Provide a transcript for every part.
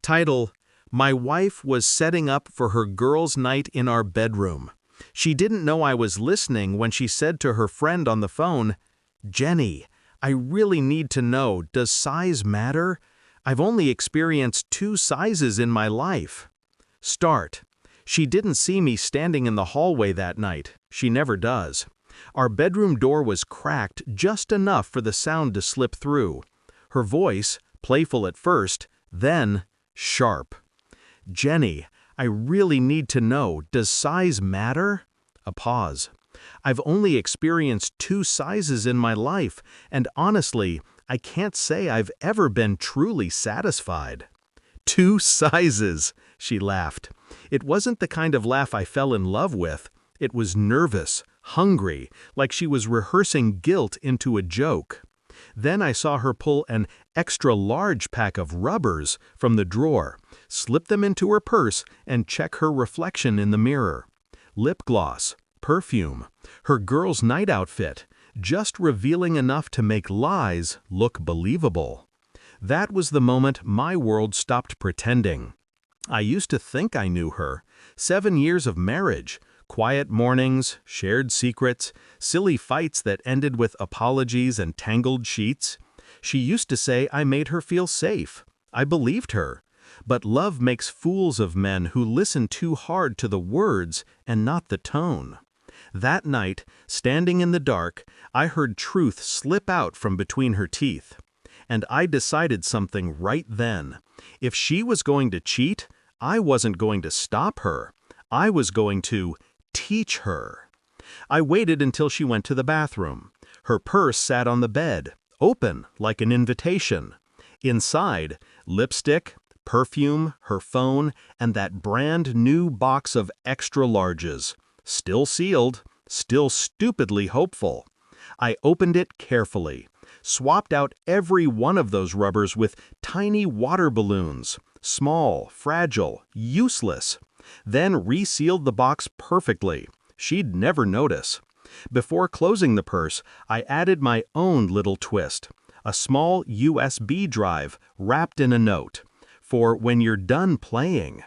Title: My wife was setting up for her girls' night in our bedroom. She didn't know I was listening when she said to her friend on the phone, "Jenny, I really need to know, does size matter? I've only experienced 2 sizes in my life." Start: She didn't see me standing in the hallway that night. She never does. Our bedroom door was cracked just enough for the sound to slip through. Her voice, playful at first, then sharp. "Jenny, I really need to know, does size matter?" A pause. "I've only experienced 2 sizes in my life, and honestly, I can't say I've ever been truly satisfied." 2 sizes, she laughed. It wasn't the kind of laugh I fell in love with. It was nervous, hungry, like she was rehearsing guilt into a joke. Then I saw her pull an extra-large pack of rubbers from the drawer, slip them into her purse, and check her reflection in the mirror. Lip gloss, perfume, her girl's night outfit, just revealing enough to make lies look believable. That was the moment my world stopped pretending. I used to think I knew her. 7 years of marriage, quiet mornings, shared secrets, silly fights that ended with apologies and tangled sheets. She used to say I made her feel safe. I believed her. But love makes fools of men who listen too hard to the words and not the tone. That night, standing in the dark, I heard truth slip out from between her teeth. And I decided something right then. If she was going to cheat, I wasn't going to stop her. I was going to teach her. I waited until she went to the bathroom. Her purse sat on the bed, open like an invitation. Inside, lipstick, perfume, her phone, and that brand new box of extra larges. Still sealed, still stupidly hopeful. I opened it carefully, swapped out every one of those rubbers with tiny water balloons, small, fragile, useless. Then resealed the box perfectly. She'd never notice. Before closing the purse, I added my own little twist, a small USB drive wrapped in a note, for when you're done playing.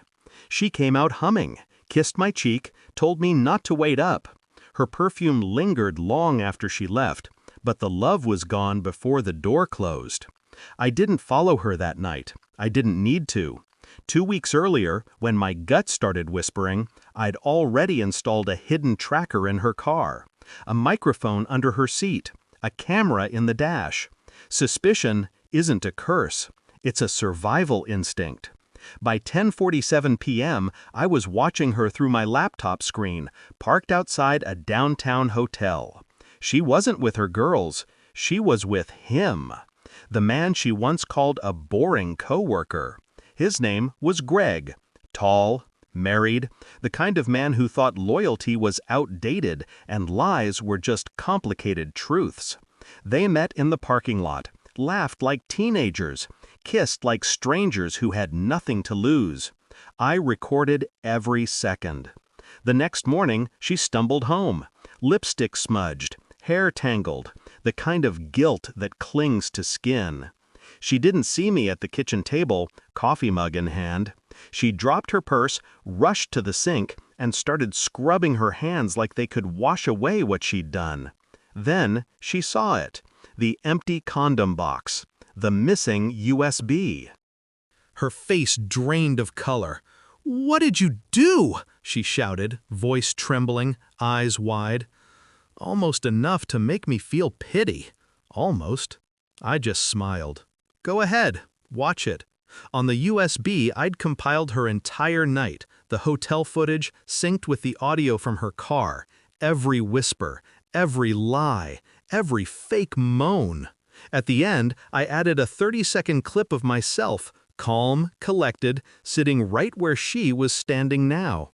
She came out humming, kissed my cheek, told me not to wait up. Her perfume lingered long after she left, but the love was gone before the door closed. I didn't follow her that night. I didn't need to. 2 weeks earlier, when my gut started whispering, I'd already installed a hidden tracker in her car, a microphone under her seat, a camera in the dash. Suspicion isn't a curse. It's a survival instinct. By 10:47 p.m., I was watching her through my laptop screen, parked outside a downtown hotel. She wasn't with her girls. She was with him, the man she once called a boring coworker. His name was Greg, tall, married, the kind of man who thought loyalty was outdated and lies were just complicated truths. They met in the parking lot, laughed like teenagers, kissed like strangers who had nothing to lose. I recorded every second. The next morning, she stumbled home, lipstick smudged, hair tangled, the kind of guilt that clings to skin. She didn't see me at the kitchen table, coffee mug in hand. She dropped her purse, rushed to the sink, and started scrubbing her hands like they could wash away what she'd done. Then she saw it, the empty condom box, the missing USB. Her face drained of color. "What did you do?" she shouted, voice trembling, eyes wide. Almost enough to make me feel pity. Almost. I just smiled. "Go ahead, watch it." On the USB, I'd compiled her entire night, the hotel footage synced with the audio from her car, every whisper, every lie, every fake moan. At the end, I added a 30-second clip of myself, calm, collected, sitting right where she was standing now.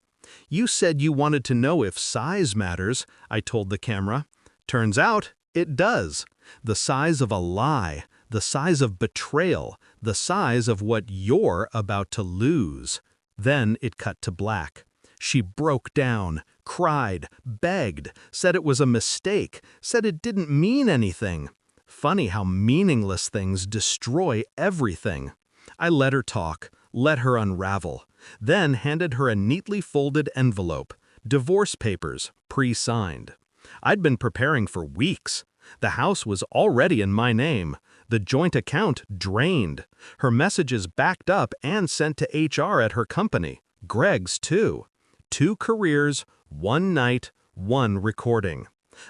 "You said you wanted to know if size matters," I told the camera. Turns out, it does. The size of a lie, the size of betrayal, the size of what you're about to lose. Then it cut to black. She broke down, cried, begged, said it was a mistake, said it didn't mean anything. Funny how meaningless things destroy everything. I let her talk, let her unravel, then handed her a neatly folded envelope, divorce papers, pre-signed. I'd been preparing for weeks. The house was already in my name, the joint account drained, her messages backed up and sent to HR at her company, Greg's too. 2 careers, 1 night, 1 recording.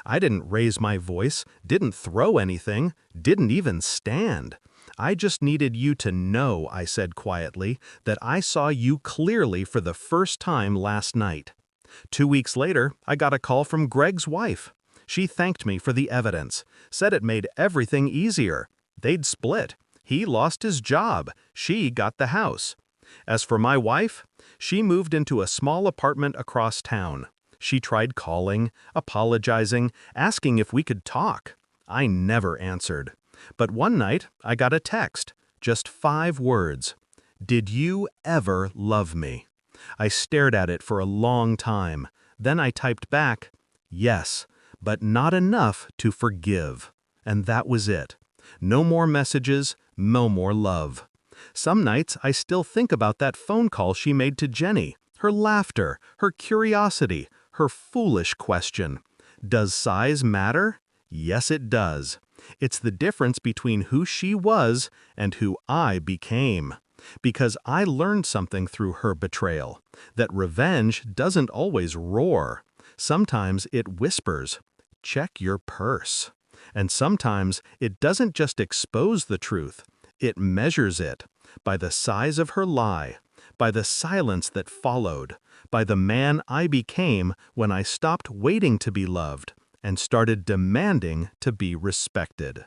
I didn't raise my voice, didn't throw anything, didn't even stand. I just needed you to know, I said quietly, that I saw you clearly for the first time last night. 2 weeks later, I got a call from Greg's wife. She thanked me for the evidence, said it made everything easier. They'd split. He lost his job. She got the house. As for my wife, she moved into a small apartment across town. She tried calling, apologizing, asking if we could talk. I never answered. But one night, I got a text, just 5 words. "Did you ever love me?" I stared at it for a long time. Then I typed back, "Yes, but not enough to forgive." And that was it. No more messages, no more love. Some nights I still think about that phone call she made to Jenny, her laughter, her curiosity, her foolish question. Does size matter? Yes, it does. It's the difference between who she was and who I became. Because I learned something through her betrayal, that revenge doesn't always roar. Sometimes it whispers, "Check your purse." And sometimes it doesn't just expose the truth, it measures it by the size of her lie, by the silence that followed, by the man I became when I stopped waiting to be loved and started demanding to be respected.